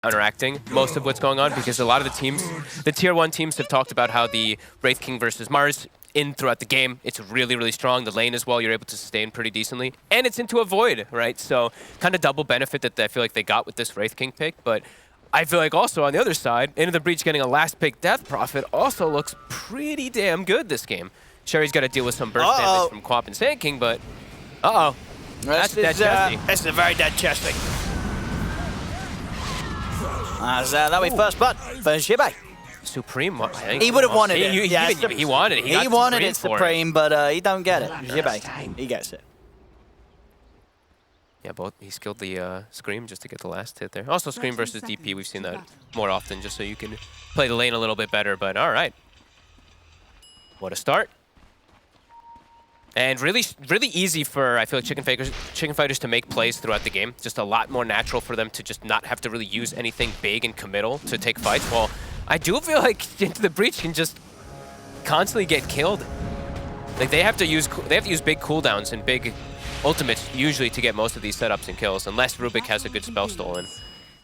counteracting most of what's going on, because a lot of the teams, the tier 1 teams, have talked about how the Wraith King versus Mars throughout the game, it's really, really strong. The lane as well, you're able to sustain pretty decently. And it's into a void, right? So kind of double benefit that I feel like they got with this Wraith King pick. But I feel like also on the other side, Into the Breach getting a last pick Death Prophet also looks pretty damn good this game. Sherry's got to deal with some burst damage from Quap and Sand King, but that's dead chesty. This is a very dead chesty. As that'll be first blood for Xiebe. Supreme, he would have wanted it. He wanted it. He wanted it Supreme, but he don't get it. Xiebe, he gets it. Yeah, he skilled the Scream just to get the last hit there. Also, Scream versus DP, we've seen that more often, just so you can play the lane a little bit better. But all right, what a start! And really, really easy for, I feel like, chicken fighters to make plays throughout the game. Just a lot more natural for them to just not have to really use anything big and committal to take fights. Well, I do feel like Into the Breach can just constantly get killed. Like they have to use big cooldowns and big ultimates usually to get most of these setups and kills, unless Rubik has a good spell stolen.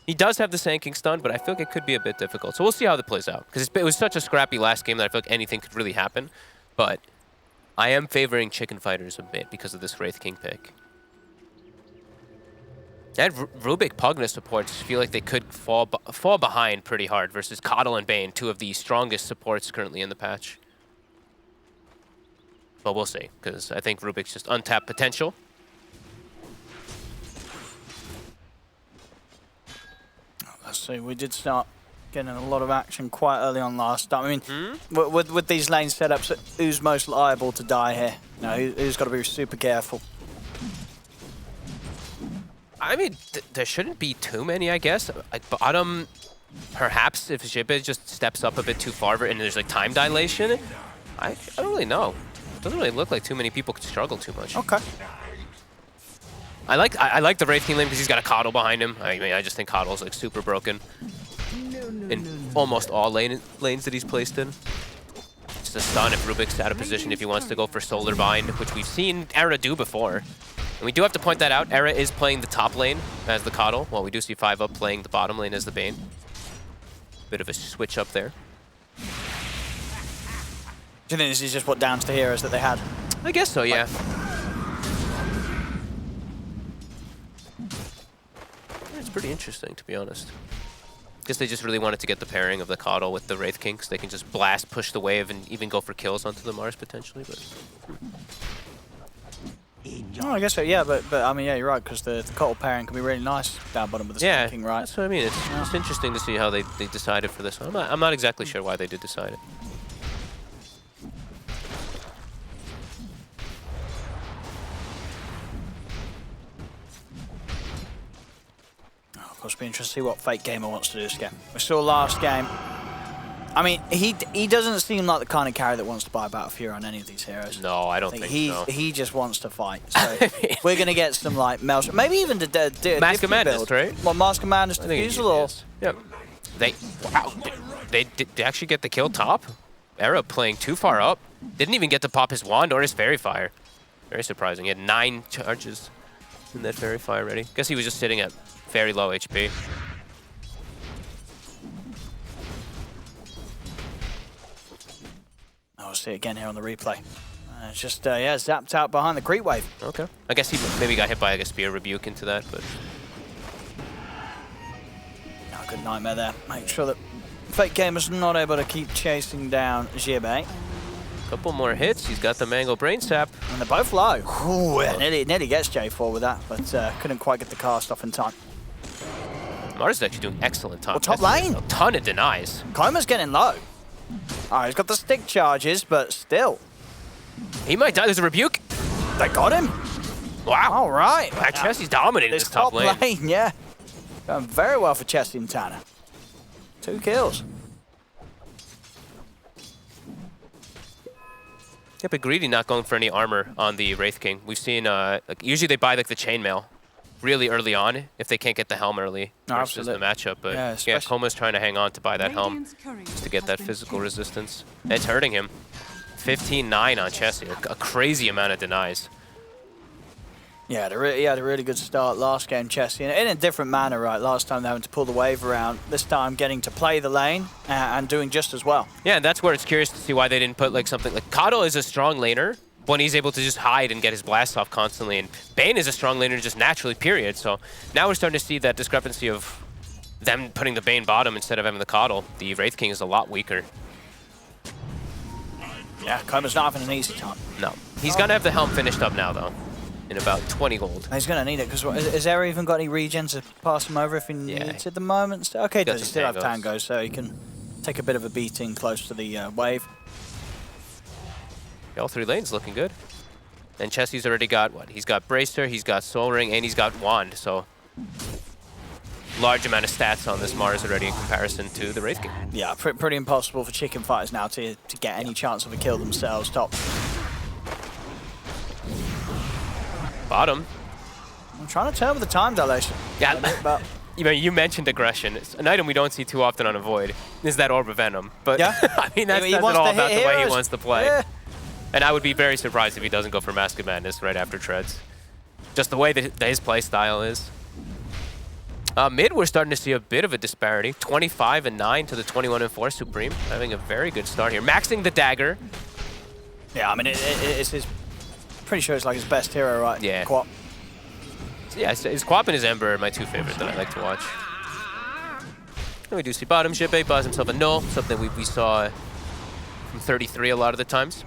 He does have the Sand King stun, but I feel like it could be a bit difficult. So we'll see how that plays out, because it was such a scrappy last game that I feel like anything could really happen. But I am favoring chicken fighters a bit because of this Wraith King pick. And Rubik Pugna supports feel like they could fall behind pretty hard versus Coddle and Bane, two of the strongest supports currently in the patch. But we'll see, because I think Rubik's just untapped potential. Let's see, we did start getting a lot of action quite early on last time. I mean, with these lane setups, who's most liable to die here? No, who's got to be super careful? I mean, there shouldn't be too many, I guess. At bottom, perhaps if Xiebe just steps up a bit too far and there's like time dilation, I don't really know. It doesn't really look like too many people could struggle too much. Okay. I like the Wraith King lane because he's got a Coddle behind him. I mean, I just think Coddle's like super broken in almost all lanes that he's placed in. Just a stun if Rubik's out of position if he wants to go for Solar Bind, which we've seen Era do before. And we do have to point that out. Era is playing the top lane as the Coddle, while we do see 5UP playing the bottom lane as the Bane. Bit of a switch up there. Do you think this is just what downs to heroes that they had? I guess so, yeah. It's pretty interesting, to be honest. Guess they just really wanted to get the pairing of the Coddle with the Wraith King, so they can just blast, push the wave, and even go for kills onto the Mars potentially. But oh, I guess so, yeah, but I mean, yeah, you're right, because the Coddle pairing can be really nice down bottom with the Sand King, right? That's what I mean. It's interesting to see how they decided for this one. I'm not exactly sure why they did decide it. Of course, it'll be interesting to see what Fake Gamer wants to do this game. We saw last game. I mean, he doesn't seem like the kind of carry that wants to buy Battlefield on any of these heroes. No, I don't think so. He just wants to fight. So we're going to get some, like, Maelstrom. Maybe even the Mask of Madness, build. right? Well, Mask of Madness Diffusal or... Yep. They actually get the kill top. Era playing too far up. Didn't even get to pop his wand or his Fairy Fire. Very surprising. He had 9 charges in that Fairy Fire ready. Guess he was just sitting at very low HP. I'll see it again here on the replay. It's just, yeah, zapped out behind the creep wave. Okay. I guess he maybe got hit by like a spear rebuke into that, but... Oh, good nightmare there. Make sure that Fake Gamer's not able to keep chasing down Xiebe. Couple more hits. He's got the Mango Brain Sap. And they're both low. Ooh, yeah, nearly gets J4 with that, but couldn't quite get the cast off in time. Mars is actually doing excellent time. Well, top lane. A ton of denies. Koma's getting low. All right, he's got the stick charges, but still. He might die. There's a rebuke. They got him. Wow. All right. Chelsea's dominating this top lane. Yeah. Going very well for Chessie and Tanner. 2 kills. Yeah, but Greedy not going for any armor on the Wraith King. We've seen, like, usually they buy like the chainmail really early on if they can't get the helm early versus the matchup. But yeah, Koma's trying to hang on to buy that helm just to get that physical resistance. And it's hurting him. 15-9 on Chessie, a crazy amount of denies. Yeah, he had a really good start last game, Chessie, in a different manner, right? Last time they having to pull the wave around, this time getting to play the lane and doing just as well. Yeah, and that's where it's curious to see why they didn't put like something like Kato is a strong laner when he's able to just hide and get his blasts off constantly, and Bane is a strong laner just naturally, period. So now we're starting to see that discrepancy of them putting the Bane bottom instead of having the Kato. The Wraith King is a lot weaker. Yeah, Koma's not having an easy time. No. He's going to have the helm finished up now, though, in about 20 gold. He's going to need it, because has Era even got any regen to pass him over if he needs at the moment? Okay, does he still have Tango, so he can take a bit of a beating close to the wave. All three lanes looking good. And Chessie's already got what? He's got Bracer, he's got Soul Ring, and he's got Wand, so large amount of stats on this Mars already in comparison to the Wraith King. Yeah, pretty impossible for chicken fighters now to get any chance of a kill themselves. Top. Bottom. I'm trying to turn with the time dilation. Yeah, but you mentioned aggression. It's an item we don't see too often on a Void. Is that Orb of Venom? But yeah, I mean that's all about the way he wants to play. Yeah. And I would be very surprised if he doesn't go for Mask of Madness right after Treads. Just the way that his play style is. Mid, we're starting to see a bit of a disparity. 25-9 to the 21-4 Supreme, having a very good start here. Maxing the dagger. Yeah, I mean, it's his, pretty sure it's like his best hero, right? Yeah. Quap. Yeah, his Quap and his Ember are my two favorites that I like to watch. And we do see bottom Jibe buys himself a null, something we saw from 33 a lot of the times.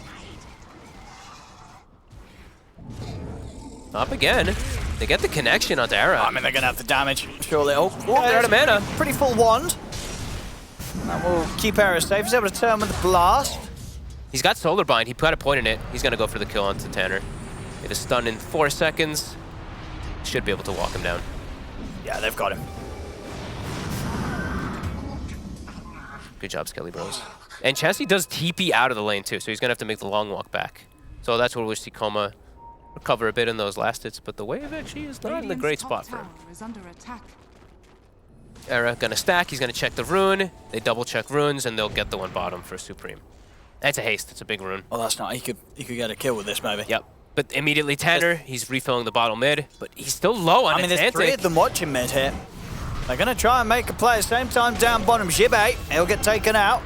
Up again. They get the connection onto Era. I mean, they're going to have the damage, surely. Oh, they're out of mana. Pretty full wand. That will keep Era safe. He's able to turn with the blast. He's got Solar Bind. He put a point in it. He's going to go for the kill onto Tanner. Get a stun in 4 seconds. Should be able to walk him down. Yeah, they've got him. Good job, Skelly Bros. And Chessie does TP out of the lane, too, so he's going to have to make the long walk back. So that's where we'll see Koma recover a bit in those last hits, but the wave actually is not in a great spot for him. Era gonna stack, he's gonna check the rune, they double check runes, and they'll get the one bottom for Supreme. That's a haste, it's a big rune. Oh, that's not, he could get a kill with this maybe. Yep, but immediately Tanner, he's refilling the bottom mid, but he's still low on there's 3 of them watching mid here. They're gonna try and make a play at the same time down bottom. Jibe, he'll get taken out.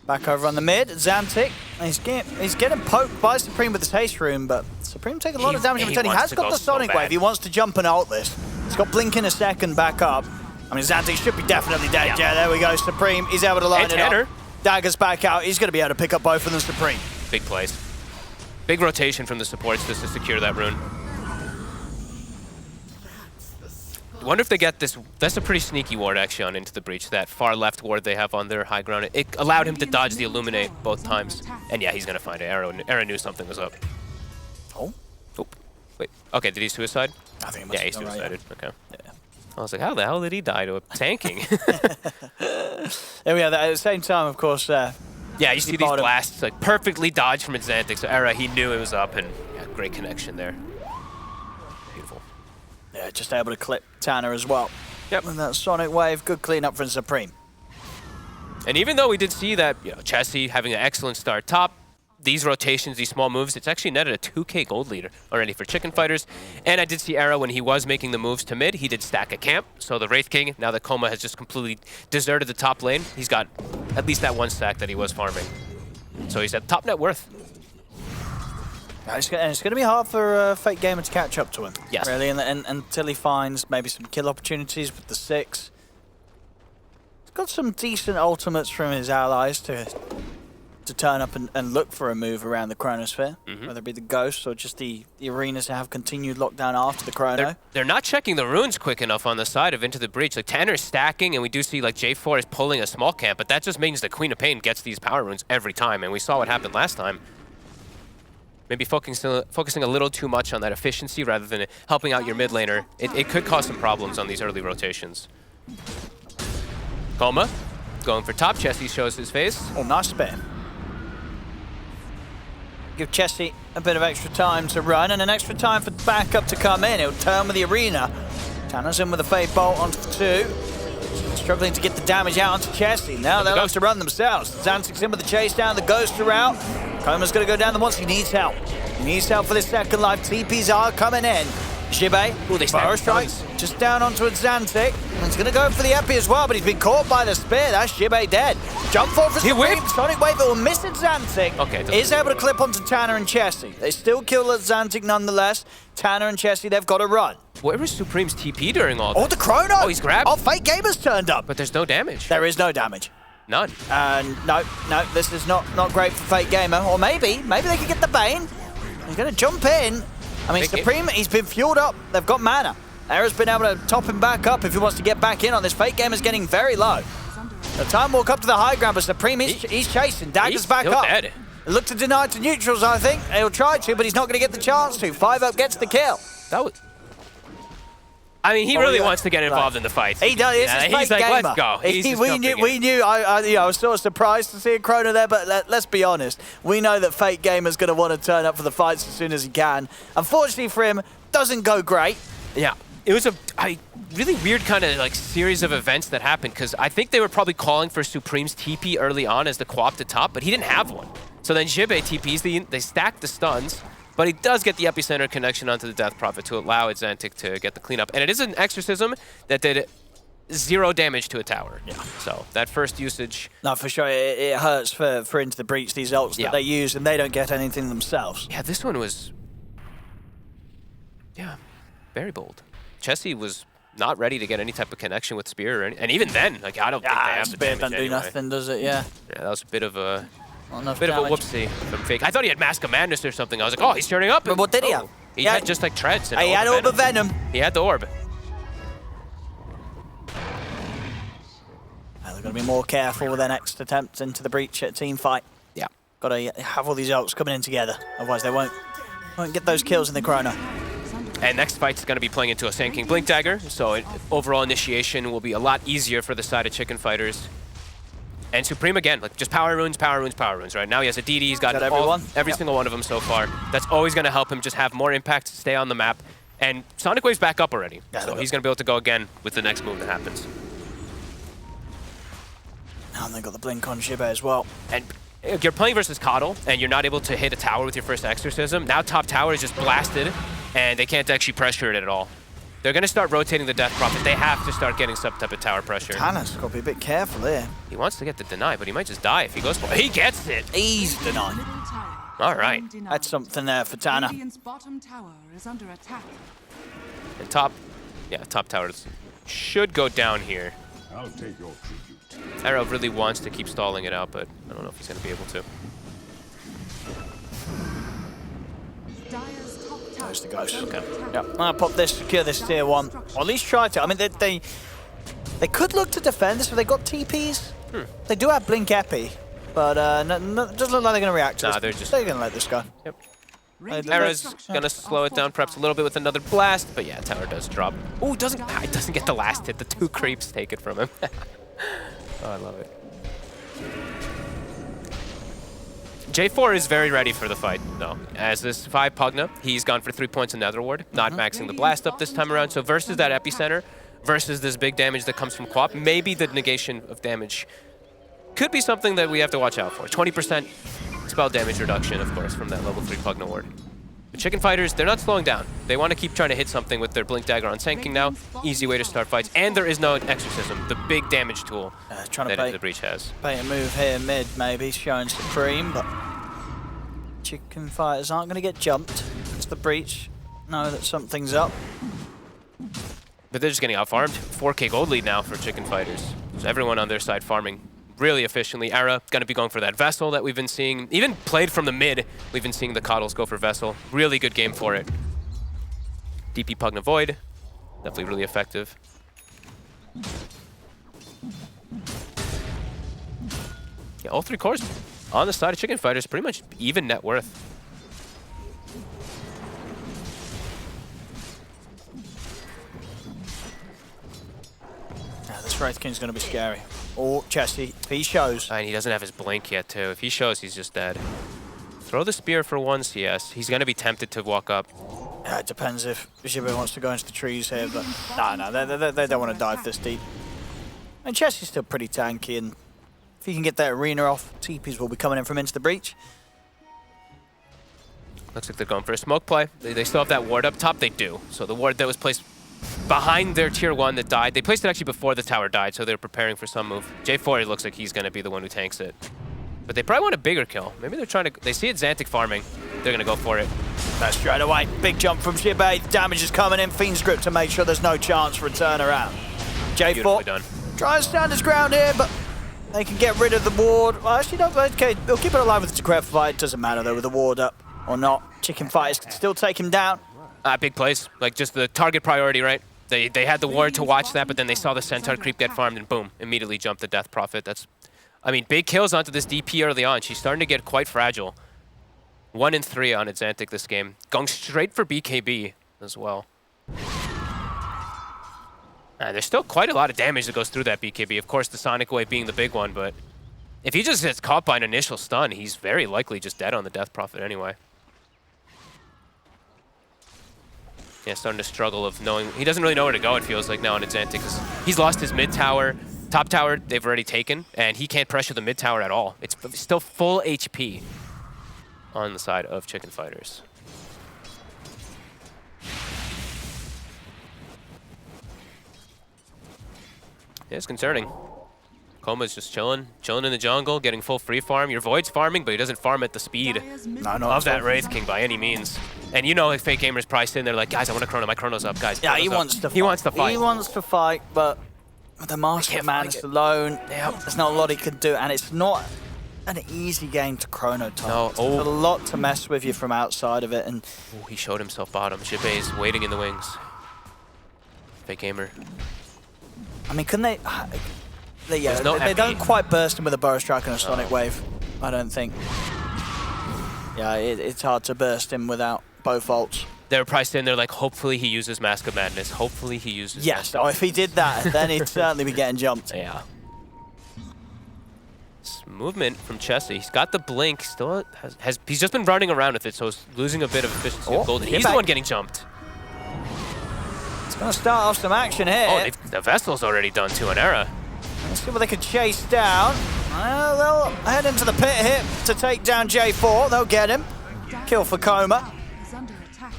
Back over on the mid, Xantic. He's getting poked by Supreme with his haste rune, but Supreme taking a lot of damage in return. He has got the Sonic Wave. He wants to jump and ult this. He's got Blink in a second back up. I mean, Xantic should be definitely dead. Yeah, there we go. Supreme, he's able to line it up. Dagger's back out. He's going to be able to pick up both of them, Supreme. Big plays. Big rotation from the supports just to secure that rune. I wonder if they get this. That's a pretty sneaky ward actually on Into the Breach. That far left ward they have on their high ground. It allowed him to dodge the Illuminate both times. And yeah, he's going to find it. Era knew something was up. Oh? Oop. Wait. Okay, did he suicide? I think he must have he suicided. Right, okay. Yeah. I was like, how the hell did he die to a tanking? There we are. At the same time, of course. Yeah, you see these blasts like perfectly dodged from Xantic. So Era, he knew it was up, and yeah, great connection there. Beautiful. Yeah, just able to clip Tanner as well. Yep. And that Sonic Wave, good cleanup from Supreme. And even though we did see that, Chessie having an excellent start top, these rotations, these small moves, it's actually netted a 2k gold leader already for Chicken Fighters. And I did see Era when he was making the moves to mid, he did stack a camp. So the Wraith King, now that Koma has just completely deserted the top lane, he's got at least that one stack that he was farming. So he's at top net worth. It's going to be hard for Fake Gamer to catch up to him. Yes. Really, and until he finds maybe some kill opportunities with the 6. He's got some decent ultimates from his allies to turn up and look for a move around the Chronosphere, whether it be the Ghosts or just the arenas to have continued lockdown after the Chrono. They're not checking the runes quick enough on the side of Into the Breach. Like Tanner's stacking, and we do see like J4 is pulling a small camp, but that just means the Queen of Pain gets these power runes every time, and we saw what happened last time. Maybe focusing a little too much on that efficiency rather than helping out your mid laner. It could cause some problems on these early rotations. Koma going for top. Chessie shows his face. Oh, nice spam. Give Chessie a bit of extra time to run and an extra time for backup to come in. He'll turn with the arena. Tanner's in with a Fade Bolt onto the 2. Struggling to get the damage out onto Chessie. Now they'll have to run themselves. Xantic's in with the chase down. The Ghosts are out. Koma's going to go down the once he needs help. He needs help for the second life. TPs are coming in. Jibe, Burrow strikes, just down onto Xantic. He's going to go for the Epi as well, but he's been caught by the spear. That's Jibe dead. Jump forward for Supreme. Sonic Wave that will miss Xantic. Okay, is able to clip onto Tanner and Chessie. They still kill Xantic nonetheless. Tanner and Chessie, they've got to run. Where was Supreme's TP during all this? Oh, the Chrono! Oh, he's grabbed? Oh, Fake Gamer's turned up. But there's no damage. There is no damage. None. No, this is not great for Fake Gamer. Or maybe they could get the Bane. He's going to jump in. I mean, Supreme, he's been fueled up. They've got mana. Era's been able to top him back up if he wants to get back in on this. Fake Gamer's getting very low. The time walk up to the high ground, but Supreme, he's chasing. Dagger's back up. Dead. Look to deny to neutrals, I think. He'll try to, but he's not going to get the chance to. 5-up gets the kill. That was... I mean, he really wants to get involved in the fight. He does. He's like, Gamer. Let's go. We knew. I was sort of surprised to see a Chrono there, but let's be honest. We know that Fake Gamer's going to want to turn up for the fights as soon as he can. Unfortunately for him, doesn't go great. Yeah, it was a really weird kind of like series of events that happened because I think they were probably calling for Supreme's TP early on as the co-op to top, but he didn't have one. So then Jibe TPs, they stacked the stuns. But he does get the epicenter connection onto the Death Prophet to allow Xantic to get the cleanup. And it is an exorcism that did 0 damage to a tower. Yeah. So that first usage... No, for sure. It hurts for Into the Breach, these ults that they use, and they don't get anything themselves. Yeah, this one was... Yeah, very bold. Chessie was not ready to get any type of connection with Spear. And even then, like, I don't think they have the damage doesn't do nothing, does it? Yeah. Yeah, that was a bit of a... Of a whoopsie from Fake. I thought he had Mask of Madness or something. I was like, oh, he's turning up. But what did he have? He had just like treads. And he had Orb of Venom. He had the Orb. They're going to be more careful with their next attempts into the breach at team fight. Yeah. Got to have all these ults coming in together. Otherwise, they won't get those kills in the Chrono. And next fight's going to be playing into a Sand King Blink Dagger. So overall initiation will be a lot easier for the side of Chicken Fighters. And Supreme again, like just power runes, right? Now he has a DD, he's got every single one of them so far. That's always going to help him just have more impact, stay on the map. And Sonic Wave's back up already, so he's going to be able to go again with the next move that happens. Now they got the blink on Jibe as well. And if you're playing versus Coddle, and you're not able to hit a tower with your first exorcism, now top tower is just blasted, and they can't actually pressure it at all. They're going to start rotating the Death Prophet. They have to start getting some type of tower pressure. Tanner's got to be a bit careful there. He wants to get the deny, but he might just die if he goes for it. He gets it! He's denied. All right. That's something there for Tanner. Bottom tower is under attack. And top tower should go down here. I'll take your tribute. Arrow really wants to keep stalling it out, but I don't know if he's going to be able to. There's the ghost. Okay. Yep. I'll pop this, secure this tier 1. Or at least try to. I mean, they could look to defend this, but they got TPs. They do have Blink Epi, but it doesn't look like they're going to react to this. They're going to let this go. Yep. Arrow's going to slow it down perhaps a little bit with another blast, but yeah, tower does drop. Oh, it doesn't get the last hit. The 2 creeps take it from him. Oh, I love it. J4 is very ready for the fight, though. As this 5 Pugna, he's gone for 3 points in Nether Ward, not maxing the blast up this time around. So versus that epicenter, versus this big damage that comes from Quap, maybe the negation of damage could be something that we have to watch out for. 20% spell damage reduction, of course, from that level 3 Pugna Ward. The Chicken Fighters, they're not slowing down. They want to keep trying to hit something with their Blink Dagger on Sand King now. Easy way to start fights. And there is no Exorcism, the big damage tool that the Breach has. Bait a move here mid, maybe, showing Supreme, but Chicken Fighters aren't going to get jumped. It's the Breach. Know that something's up. But they're just getting out-farmed. 4K gold lead now for Chicken Fighters. So everyone on their side farming really efficiently. Ara going to be going for that Vessel that we've been seeing. Even played from the mid, we've been seeing the Coddles go for Vessel. Really good game for it. DP Pugna Void, definitely really effective. Yeah, all 3 cores on the side of Chicken Fighters, pretty much even net worth. Yeah, this Wraith King's going to be scary. Oh, Chessie, if he shows. And he doesn't have his blink yet, too. If he shows, he's just dead. Throw the spear for 1 CS. He's going to be tempted to walk up. Yeah, it depends if Jibe wants to go into the trees here, but no, they don't want to dive this deep. And Chessie's still pretty tanky, and if he can get that arena off, TPs will be coming in from into the breach. Looks like they're going for a smoke play. They still have that ward up top. They do. So the ward that was placed behind their tier 1 that died, they placed it actually before the tower died, so they're preparing for some move. J4, it looks like he's going to be the one who tanks it. But they probably want a bigger kill. Maybe they're trying to... They see it Xantic farming. They're going to go for it. That's straight away. Big jump from Shibei. The damage is coming in. Fiend's Grip to make sure there's no chance for a turnaround. Beautifully J4 done. tries to stand his ground here, but they can get rid of the ward. Well, actually, no, okay, they'll keep it alive with the Decrep fight. Doesn't matter, though, with the ward up or not. Chicken Fighters can still take him down. Big plays. Like, just the target priority, right? They had the ward to watch that, but then they saw the Centaur creep get farmed, and boom, immediately jumped the Death Prophet. That's... I mean, big kills onto this DP early on. She's starting to get quite fragile. 1 and 3 on Xantic this game. Going straight for BKB as well. There's still quite a lot of damage that goes through that BKB. Of course, the Sonic Wave being the big one, but if he just gets caught by an initial stun, he's very likely just dead on the Death Prophet anyway. Yeah, starting to struggle of knowing... He doesn't really know where to go, it feels like, now on Xantic, because he's lost his mid tower. Top tower, they've already taken, and he can't pressure the mid tower at all. It's still full HP on the side of Chicken Fighters. Yeah, it's concerning. Koma's just chilling in the jungle, getting full free farm. Your Void's farming, but he doesn't farm at the speed of that Wraith King by any means. And you know, like, Fake Gamer's probably sitting there like, guys, I want to chrono. My chrono's up, guys. Yeah, he wants to fight. He wants to fight. He wants to fight, but the Master Man is alone. There's not a lot he can do, and it's not an easy game to chrono time. No. There's a lot to mess with you from outside of it. And he showed himself bottom. Shibei is waiting in the wings. Fake Gamer. I mean, couldn't they... they don't quite burst him with a Burrow Strike and a Sonic Wave, I don't think. Yeah, it's hard to burst him without both ults. They were probably sitting there like, hopefully he uses Mask of Madness. Hopefully he uses... Yes, if he did that, then he'd certainly be getting jumped. Yeah. This movement from Chessie. He's got the blink. Still he's just been running around with it, so he's losing a bit of efficiency of Golden. He's the one getting jumped. It's going to start off some action here. Oh, the Vessel's already done to an Era. Let's see what they can chase down. They'll head into the pit here to take down J4. They'll get him. Kill for Koma. Is under attack.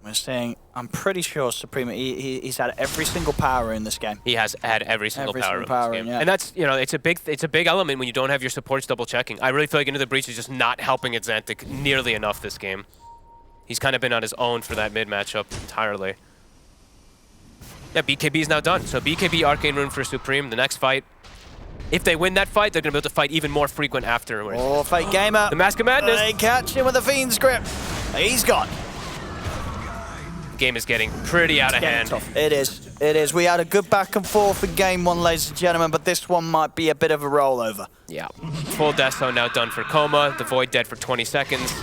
We're seeing, I'm pretty sure Supreme, he's had every single power in this game. He has had every single power in this game. Yeah. And that's, you know, it's a big element when you don't have your supports double checking. I really feel like Into the Breach is just not helping Xantic nearly enough this game. He's kind of been on his own for that mid matchup entirely. Yeah, BKB is now done. So BKB Arcane Rune for Supreme. The next fight, if they win that fight, they're going to be able to fight even more frequent afterwards. Oh, Fake Gamer. The Mask of Madness. They catch him with a Fiend's Grip. He's gone. The game is getting pretty out of hand. Tough. It is. It is. We had a good back and forth in game one, ladies and gentlemen, but this one might be a bit of a rollover. Yeah. Full Death Zone now done for Koma. The Void dead for 20 seconds.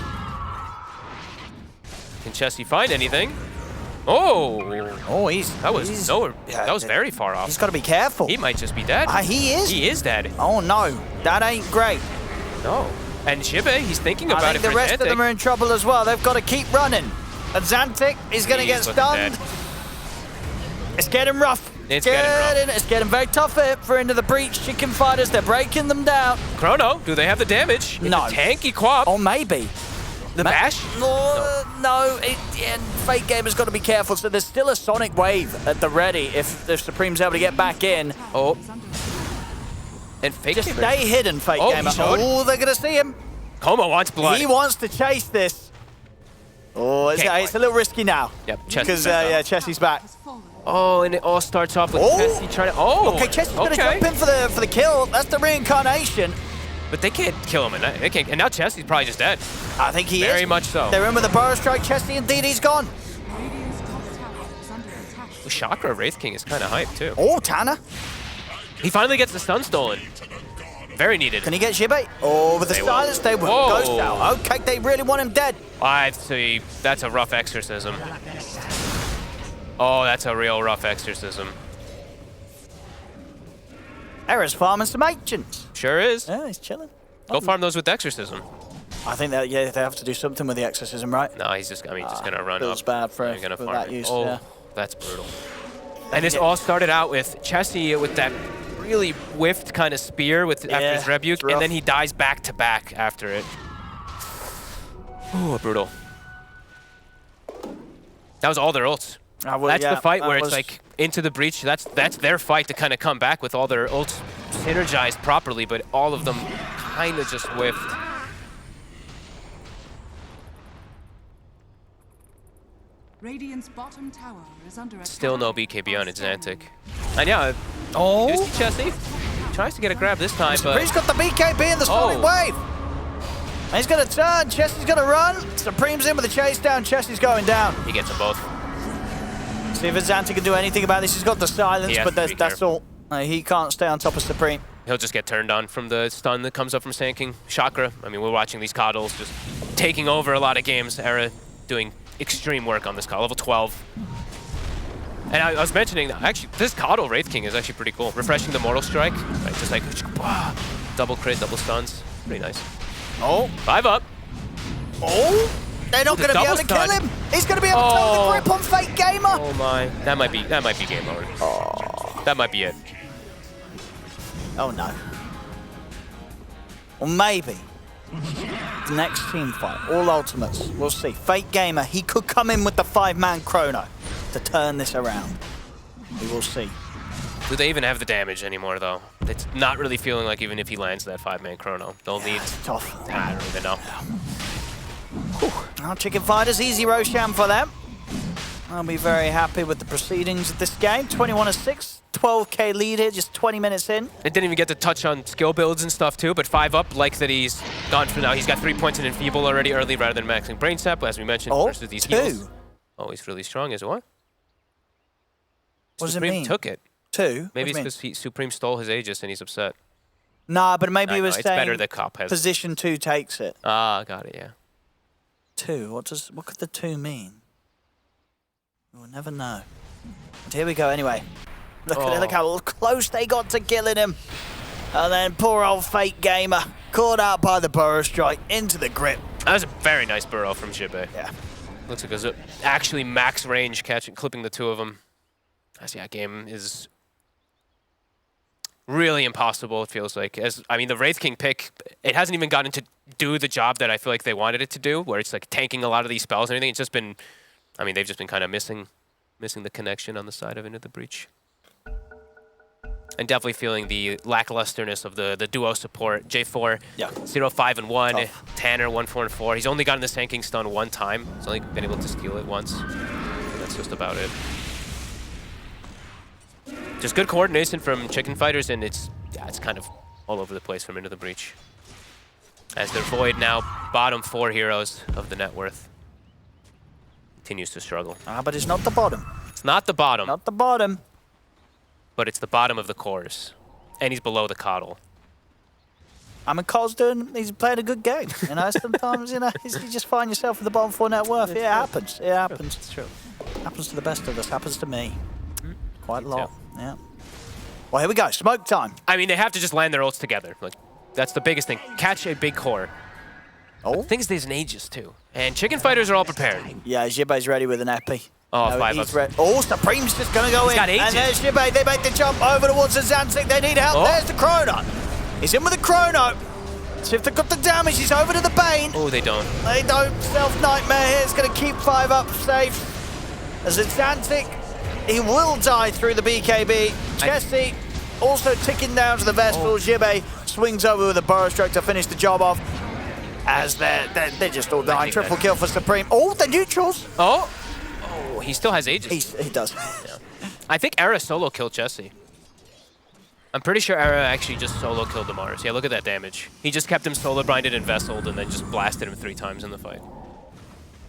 Can Chessie find anything? Oh! That was very far off. He's got to be careful. He might just be dead. He is. He is dead. Oh no, that ain't great. No. And Shibei, he's thinking about it for the rest of them are in trouble as well. They've got to keep running. And Xantic is going to get stunned. It's getting rough. It's getting rough. It's getting very tough here for Into the Breach. Chicken Fighters, they're breaking them down. Chrono, do they have the damage? No. It's a tanky quap. Oh, maybe. The bash? No. And Fake Gamer's got to be careful. So there's still a Sonic Wave at the ready if Supreme's able to get back in. Oh. And Fake Just Gamer. stay hidden, Fake Gamer. Oh, they're going to see him. Koma wants blood. He wants to chase this. Oh, it's a little risky now. Yep, because Chessie's back. Oh, and it all starts off with Chessie trying to... Oh! Okay, Chessie's going to jump in for the kill. That's the reincarnation. But they can't kill him, and now Chessie's probably just dead. I think he is. Very much so. They're in with a Burrow Strike. Chessie, indeed, he's gone. The Chakra Wraith King is kind of hyped, too. Oh, Tanner. He finally gets the stun stolen. Very needed. Can he get Shibei? Oh, with the silence, they will. Ghost out. Okay, they really want him dead. I'd say that's a rough exorcism. Oh, that's a real rough exorcism. Era's farming some agents. Sure is. Yeah, he's chilling. Go farm those with exorcism. I think that they have to do something with the exorcism, right? No, he's just gonna run up. Feels bad for that use. Oh, yeah. that's brutal. And this all started out with Chessie with that really whiffed kind of spear with after his rebuke, and then he dies back to back after it. Ooh, brutal. That was all their ults. That's the fight where it's like into the breach. That's their fight to kind of come back with all their ults synergized properly, but all of them kind of just whiffed. Radiant's bottom tower is under attack. Still no BKB on it, Xantic. And yeah, Oh, you see Chessie tries to get a grab this time, but Supreme's got the BKB in the spawning wave. And he's going to turn, Chessie's going to run. Supreme's in with a chase down, Chessie's going down. he gets them both. See if Xantic can do anything about this. He's got the silence, but that's all. He can't stay on top of Supreme. He'll just get turned on from the stun that comes up from Sand Chakra. I mean, we're watching these coddles just taking over a lot of games. Era doing extreme work on this coddle, level 12. And I was mentioning, actually, this coddle Wraith King is actually pretty cool. Refreshing the Mortal Strike, right? Just like double crit, double stuns. Pretty nice. Oh. 5 up. Oh. They're not going to be able to kill him. He's going to be able to turn the grip on Fake Gamer. Oh my. That might be game over. Oh. That might be it. Oh no. Or maybe. The next team fight, all ultimates. We'll see. Fake Gamer, he could come in with the 5-man chrono to turn this around. We will see. Do they even have the damage anymore, though? It's not really feeling like even if he lands that 5-man chrono. They'll need... It's tough. I don't even know. Now Chicken Fighters, easy Roshan for them. I'll be very happy with the proceedings of this game. 21-6, 12k lead here, just 20 minutes in. It didn't even get to touch on skill builds and stuff too, but 5 up, like that he's gone for now. He's got 3 points in Enfeeble already early rather than maxing Brain Sap, as we mentioned, versus these heals. Oh, he's really strong, is it? What? What does it Supreme mean? took it. 2? Maybe it's because Supreme stole his Aegis and he's upset. Nah, but maybe he was it's saying better that Cop has. position 2 takes it. Ah, got it, yeah. 2, what could the 2 mean? We'll never know. But here we go anyway. Look at it, look how close they got to killing him. And then poor old Fake Gamer, caught out by the Burrow Strike into the grip. That was a very nice burrow from Jibe. Yeah. Looks like it was actually max range clipping the 2 of them. That game is really impossible, it feels like. I mean, the Wraith King pick, it hasn't even gotten to do the job that I feel like they wanted it to do, where it's like tanking a lot of these spells and everything. It's just been, I mean, they've just been kind of missing the connection on the side of Into the Breach. And definitely feeling the lacklusterness of the duo support. J4, 0-5 and 1. Tough. Tanner, 1-4 and 4. He's only gotten the Sand King stun 1 time. He's only been able to steal it once. And that's just about it. Just good coordination from Chicken Fighters, and it's kind of all over the place from Into the Breach. As their Void now bottom 4 heroes of the net worth continues to struggle. But it's not the bottom. It's not the bottom. Not the bottom. But it's the bottom of the cores. And he's below the coddle. I mean, Cole's he's playing a good game. You know, sometimes, you know, you just find yourself at the bottom 4 net worth. Yeah, it happens. It happens. It's true. Happens to the best of us. Happens to me. Quite a lot. Yeah. Well, here we go. Smoke time. I mean, they have to just land their ults together. Like, that's the biggest thing. Catch a big core. Oh. Things there's an Aegis too. And Chicken Fighters are all prepared. Yeah, Jibe's ready with an epi. Oh, no, 5 ups. Oh, Supreme's just going to go in. Got Aegis. And there's Jibe. They make the jump over towards the Xantic. They need help. There's the Chrono. He's in with the Chrono. See if they've got the damage. He's over to the Bane. Oh, they don't. They don't. Self-Nightmare here is going to keep 5 up safe. As it's Xantic, he will die through the BKB. Chessie also ticking down to the Vestal. Jibe swings over with a Burrow Stroke to finish the job off. As they're just all dying. Triple kill for Supreme. Oh, the neutrals. Oh, he still has Aegis. He does. Yeah. I think Era solo killed Chessie. I'm pretty sure Era actually just solo killed the Mars. Yeah, look at that damage. He just kept him solo blinded and vesseled and then just blasted him 3 times in the fight.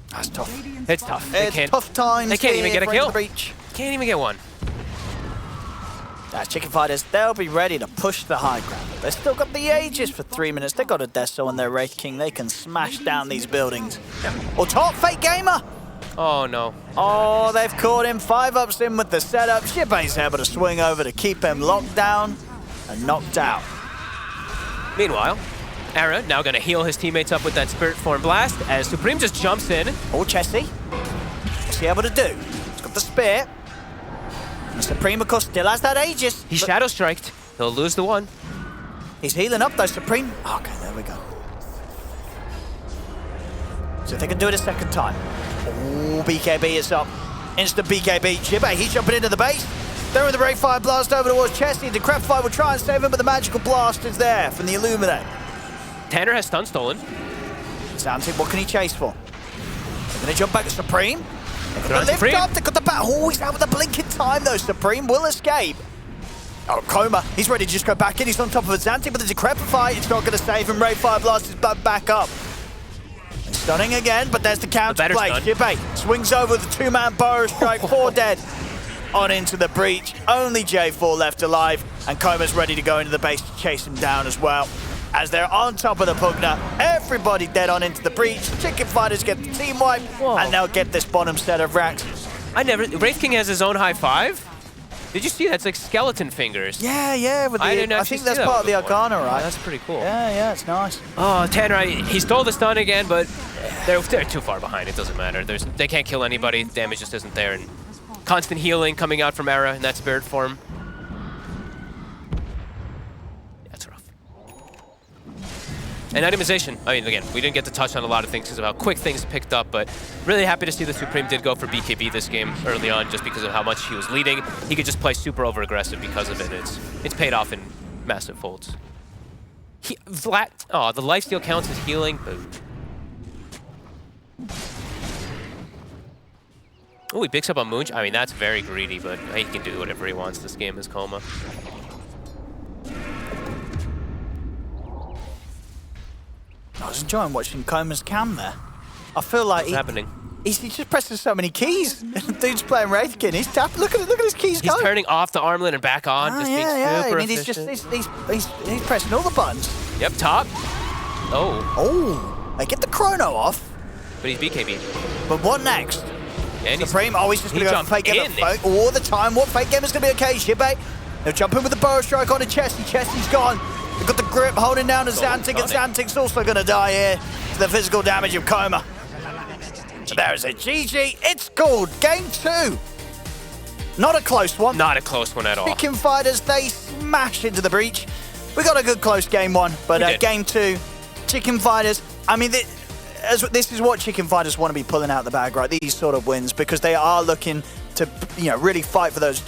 That's tough. It's tough. It's tough times. They can't even get a kill. Breach. Can't even get one. Chicken Fighters, they'll be ready to push the high ground. They've still got the Aegis for 3 minutes. They've got a Deso and their Wraith King. They can smash down these buildings. Or top Fake Gamer. Oh, no. Oh, they've caught him. 5 ups in with the setup. Shibay's able to swing over to keep him locked down and knocked out. Meanwhile, Era now going to heal his teammates up with that Spirit Form Blast as Supreme just jumps in. Oh, Chessie. What's he able to do? He's got the Spear. And Supreme, of course, still has that Aegis. He Shadow Striked. He'll lose the one. He's healing up though, Supreme. Okay, there we go. So if they can do it a second time. Oh, BKB is up. Instant BKB. Jibbe, he's jumping into the base. There with the Ray Fire Blast over towards Chesney. The Decrepify will try and save him, but the Magical Blast is there from the Illuminate. Tanner has stun stolen. Xantic, what can he chase for? They're going to jump back to Supreme. They've got the lift Supreme. up, they've got the bat. Oh, he's out with the blink in time though. Supreme will escape. Oh, Coma, he's ready to just go back in. He's on top of a Xantic, but the Decrepify, it's not going to save him. Ray Fire Blast is back up. Stunning again, but there's the counterplay. Jibbe swings over with a two-man Burrow Strike, 4 dead. On into the breach, only J4 left alive, and Coma's ready to go into the base to chase him down as well. As they're on top of the Pugna, everybody dead on into the breach. Chicken Fighters get the team wipe, and they'll get this bottom set of racks. Wraith King has his own high five. Did you see that? It's like skeleton fingers. Yeah. With the, I think that's part of the Arcana, right? That's pretty cool. Yeah, it's nice. Oh, Tanner, he stole the stun again, but they're too far behind. It doesn't matter. They can't kill anybody. Damage just isn't there. And constant healing coming out from Era in that spirit form. That's rough. And itemization. I mean, again, we didn't get to touch on a lot of things because of how quick things picked up, but really happy to see the Supreme did go for BKB this game early on just because of how much he was leading. He could just play super over-aggressive because of it. It's paid off in massive folds. The lifesteal counts as healing. Boo. Oh, he picks up on Moon. I mean, that's very greedy, but he can do whatever he wants this game as Coma. I was enjoying watching Coma's cam there. I feel like What's happening? He's just pressing so many keys. Dude's playing Wraithkin. He's tapping. Look at his keys He's go. turning off the armlet and back on. Just being super I mean, he's pressing all the buttons. Yep, top. Oh, they get the chrono off. But he's BKB. But what next? And Supreme, he's just going to go for fake game all the time. What fake game is going to be okay? Jibbe, they'll jump in with the Burrow Strike on to Chesty. Chesty's gone. They've got the grip holding down to Xantic, and Xantic's also going to die here to the physical damage of Coma. So there is a GG. It's called Game 2. Not a close one. Not a close one at all. Chicken Fighters, they smash into the breach. We got a good close Game 1, but Game 2, Chicken Fighters, I mean, this is what Chicken Fighters want to be pulling out the bag, right? These sort of wins, because they are looking to, really fight for those top